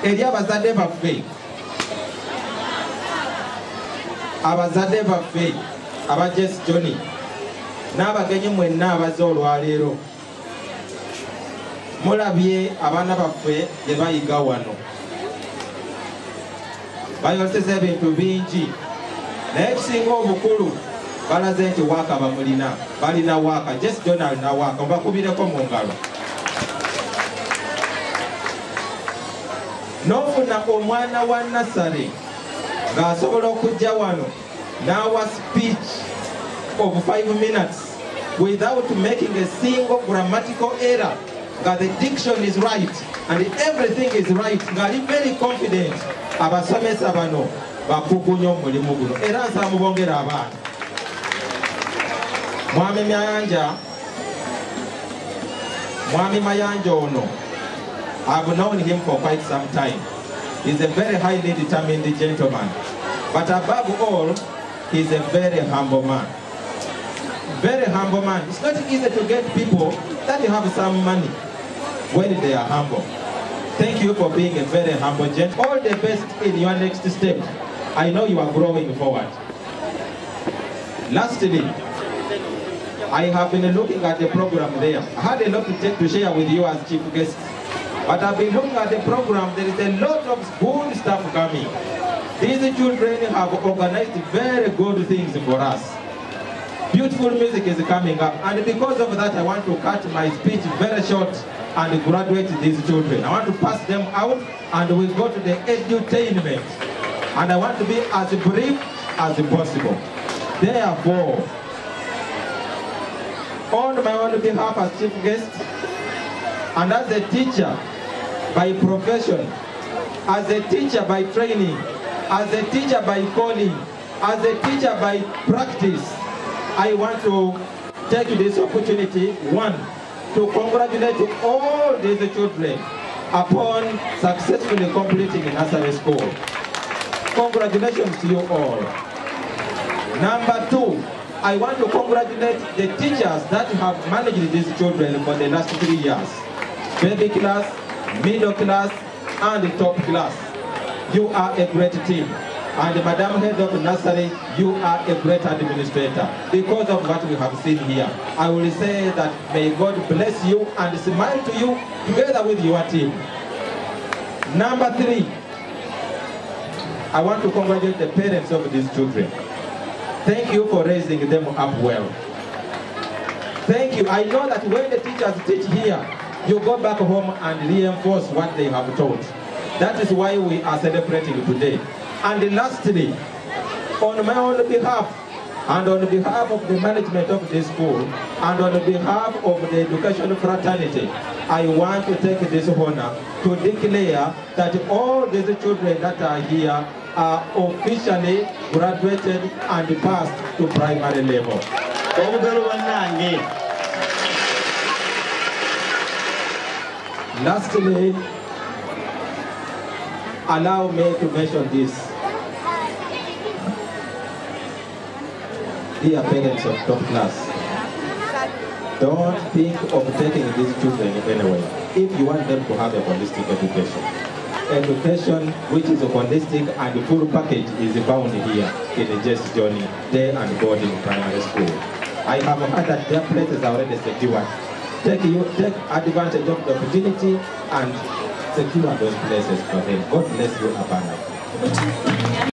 eri abazadde baffe aba Jesse Johnny n'abagenyi mwenna abaze olwaleero mulabye abaana baffe bye bayiga wano bayoleseza ebintu bingi naye ekisinga obukulu balaze nti waaka bamulina balina waaka Jesse Johnny alina waaka mubakubireko mu ngalo n'ofuna omwana wa nasale ng'asobola okujja wano n'awa speech of 5 minutes without making a single grammatical error, that the diction is right and everything is right, ng'ali very confident. Abasomesa bano bakugu nnyo omulimu guno era nsaba mubongera abaana. Mwami Mayanja ono, I've known him for quite some time. He's a very highly determined gentleman, but above all, he's a very humble man. Very humble man. It's not easy to get people that have some money when they are humble. Thank you for being a very humble gentleman. All the best in your next step. I know you are growing forward. Lastly, I have been looking at the program there. I had a lot to share with you as chief guest. But I've been looking at the program. There is a lot of good stuff coming. These children have organized very good things for us. Beautiful music is coming up, and because of that I want to cut my speech very short and graduate these children. I want to pass them out and we go to the edutainment, and I want to be as brief as possible. Therefore, on my own behalf as chief guest and as a teacher by profession, as a teacher by training, as a teacher by calling, as a teacher by practice, I want to take this opportunity, one, to congratulate all these children upon successfully completing nursery school. Congratulations to you all. Number two, I want to congratulate the teachers that have managed these children for the last 3 years. Baby class, middle class, and top class. You are a great team. And Madam Head of Nursery, you are a great administrator. Because of what we have seen here, I will say that may God bless you and smile to you together with your team. Number three, I want to congratulate the parents of these children. Thank you for raising them up well. Thank you. I know that when the teachers teach here, you go back home and reinforce what they have taught. That is why we are celebrating today. And lastly, on my own behalf, and on behalf of the management of this school, and on behalf of the education fraternity, I want to take this honor to declare that all these children that are here are officially graduated and passed to primary level. Lastly, allow me to mention this. Dear parents of top class, don't think of taking these children anyway if you want them to have a holistic education. Education which is holistic and full package is found here in Jesse Johnny Day and Boarding Primary School. I have heard that their places are already secured. Take advantage of the opportunity and secure those places for them. God bless you abundantly.